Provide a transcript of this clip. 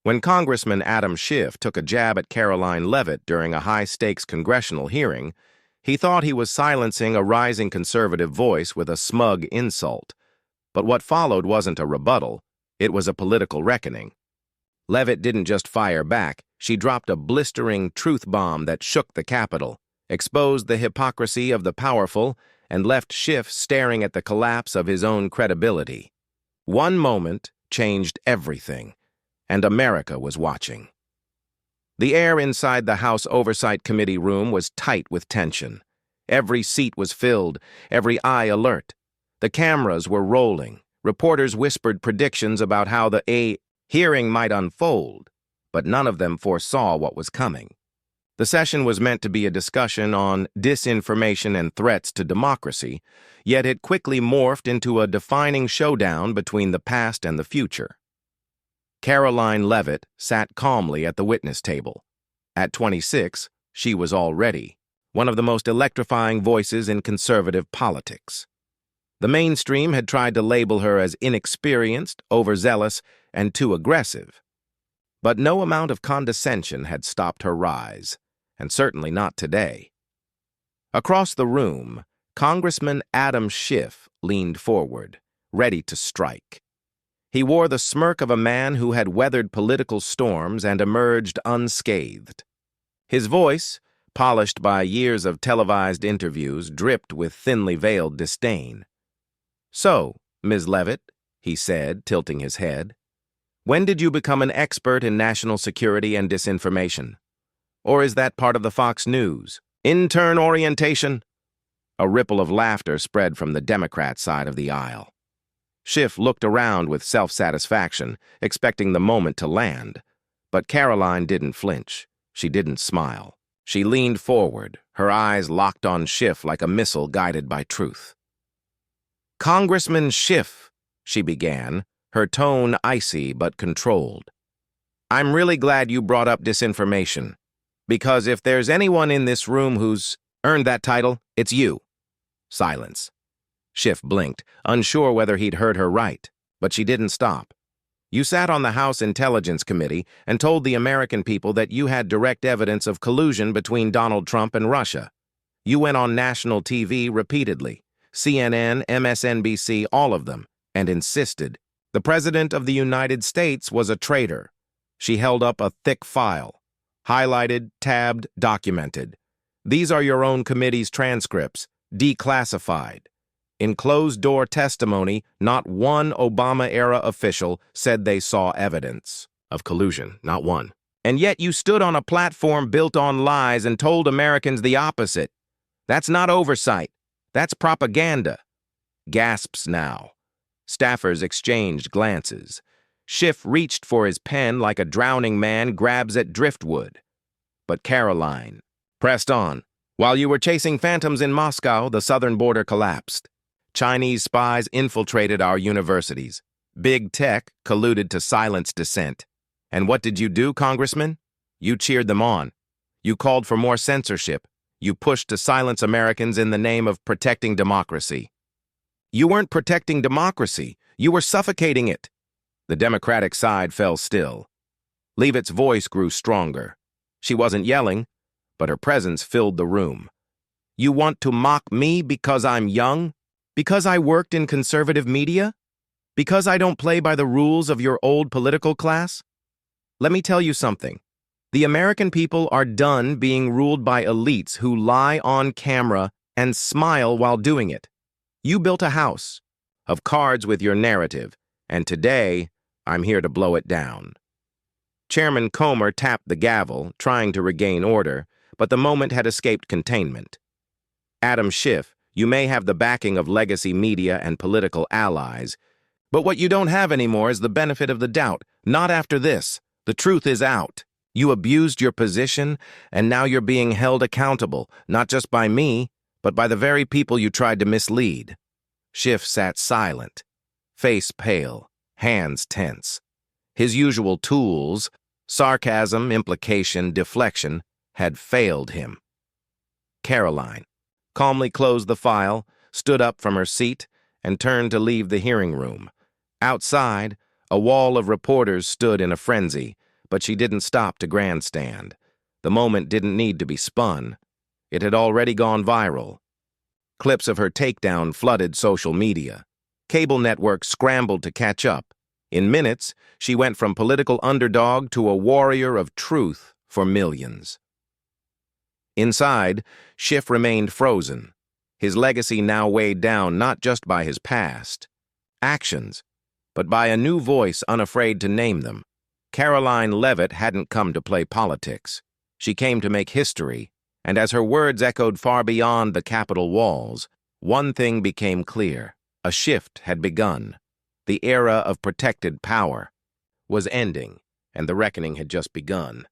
When Congressman Adam Schiff took a jab at Karoline Leavitt during a high-stakes congressional hearing, he thought he was silencing a rising conservative voice with a smug insult. But what followed wasn't a rebuttal, it was a political reckoning. Leavitt didn't just fire back, she dropped a blistering truth bomb that shook the Capitol, exposed the hypocrisy of the powerful, and left Schiff staring at the collapse of his own credibility. One moment changed everything, and America was watching. The air inside the House Oversight Committee room was tight with tension. Every seat was filled, every eye alert. The cameras were rolling. Reporters whispered predictions about how the hearing might unfold, but none of them foresaw what was coming. The session was meant to be a discussion on disinformation and threats to democracy, yet it quickly morphed into a defining showdown between the past and the future. Karoline Leavitt sat calmly at the witness table. At 26, she was already one of the most electrifying voices in conservative politics. The mainstream had tried to label her as inexperienced, overzealous, and too aggressive. But no amount of condescension had stopped her rise, and certainly not today. Across the room, Congressman Adam Schiff leaned forward, ready to strike. He wore the smirk of a man who had weathered political storms and emerged unscathed. His voice, polished by years of televised interviews, dripped with thinly veiled disdain. "So, Ms. Leavitt," he said, tilting his head, "when did you become an expert in national security and disinformation? Or is that part of the Fox News intern orientation?" A ripple of laughter spread from the Democrat side of the aisle. Schiff looked around with self-satisfaction, expecting the moment to land. But Karoline didn't flinch. She didn't smile. She leaned forward, her eyes locked on Schiff like a missile guided by truth. "Congressman Schiff," she began, her tone icy but controlled. "I'm really glad you brought up disinformation, because if there's anyone in this room who's earned that title, it's you." Silence. Schiff blinked, unsure whether he'd heard her right, but she didn't stop. "You sat on the House Intelligence Committee and told the American people that you had direct evidence of collusion between Donald Trump and Russia. You went on national TV repeatedly, CNN, MSNBC, all of them, and insisted the President of the United States was a traitor." She held up a thick file, highlighted, tabbed, documented. "These are your own committee's transcripts, declassified. In closed-door testimony, not one Obama-era official said they saw evidence of collusion, not one. And yet you stood on a platform built on lies and told Americans the opposite. That's not oversight. That's propaganda." Gasps now. Staffers exchanged glances. Schiff reached for his pen like a drowning man grabs at driftwood. But Karoline pressed on. "While you were chasing phantoms in Moscow, the southern border collapsed. Chinese spies infiltrated our universities. Big tech colluded to silence dissent. And what did you do, Congressman? You cheered them on. You called for more censorship. You pushed to silence Americans in the name of protecting democracy. You weren't protecting democracy. You were suffocating it." The Democratic side fell still. Leavitt's voice grew stronger. She wasn't yelling, but her presence filled the room. "You want to mock me because I'm young? Because I worked in conservative media? Because I don't play by the rules of your old political class? Let me tell you something. The American people are done being ruled by elites who lie on camera and smile while doing it. You built a house of cards with your narrative, and today I'm here to blow it down." Chairman Comer tapped the gavel, trying to regain order, but the moment had escaped containment. "Adam Schiff, you may have the backing of legacy media and political allies, but what you don't have anymore is the benefit of the doubt. Not after this. The truth is out. You abused your position, and now you're being held accountable, not just by me, but by the very people you tried to mislead." Schiff sat silent, face pale, hands tense. His usual tools, sarcasm, implication, deflection, had failed him. Karoline calmly closed the file, stood up from her seat, and turned to leave the hearing room. Outside, a wall of reporters stood in a frenzy, But she didn't stop to grandstand. The moment didn't need to be spun. It had already gone viral. Clips of her takedown flooded social media. Cable networks scrambled to catch up. In minutes, she went from political underdog to a warrior of truth for millions. Inside, Schiff remained frozen, his legacy now weighed down not just by his past actions, but by a new voice unafraid to name them. Karoline Leavitt hadn't come to play politics. She came to make history, and as her words echoed far beyond the Capitol walls, one thing became clear. A shift had begun. The era of protected power was ending, and the reckoning had just begun.